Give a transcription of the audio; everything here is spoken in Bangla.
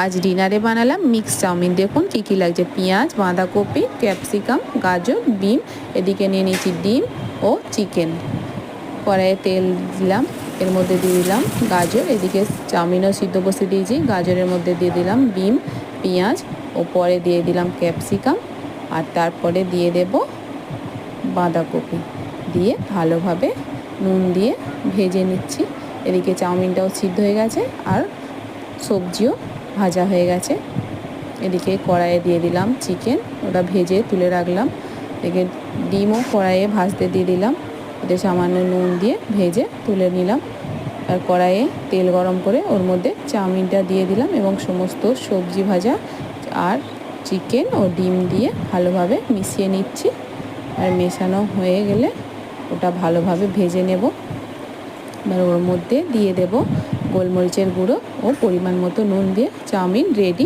আজ ডিনারে বানালাম মিক্স চাউমিন। দেখুন কী কী লাগছে, পেঁয়াজ, বাঁধাকপি, ক্যাপসিকাম, গাজর, বিম, এদিকে নিয়ে নিয়েছি ডিম ও চিকেন। কড়াইয়ে তেল দিলাম, এর মধ্যে দিয়ে দিলাম গাজর, এদিকে চাউমিনও সিদ্ধ বসিয়ে দিয়েছি। গাজরের মধ্যে দিয়ে দিলাম বিম, পেঁয়াজ ও পরে দিয়ে দিলাম ক্যাপসিকাম, আর তারপরে দিয়ে দেব বাঁধাকপি। দিয়ে ভালোভাবে নুন দিয়ে ভেজে নিচ্ছি। এদিকে চাউমিনটাও সিদ্ধ হয়ে গেছে আর সবজিও ভাজা হয়ে গেছে। এদিকে কড়াইয়ে দিয়ে দিলাম চিকেন, ওটা ভেজে তুলে রাখলাম। এদিকে ডিমও কড়াইয়ে ভাজতে দিয়ে দিলাম, ওতে সামান্য নুন দিয়ে ভেজে তুলে নিলাম। আর কড়াইয়ে তেল গরম করে ওর মধ্যে চাউমিনটা দিয়ে দিলাম এবং সমস্ত সবজি ভাজা আর চিকেন ও ডিম দিয়ে ভালোভাবে মিশিয়ে নিচ্ছি। আর মেশানো হয়ে গেলে ওটা ভালোভাবে ভেজে নেব। এবার ওর মধ্যে দিয়ে দেব গোলমরিচের গুঁড়ো ও পরিমাণ মতো নুন দিয়ে চাউমিন রেডি।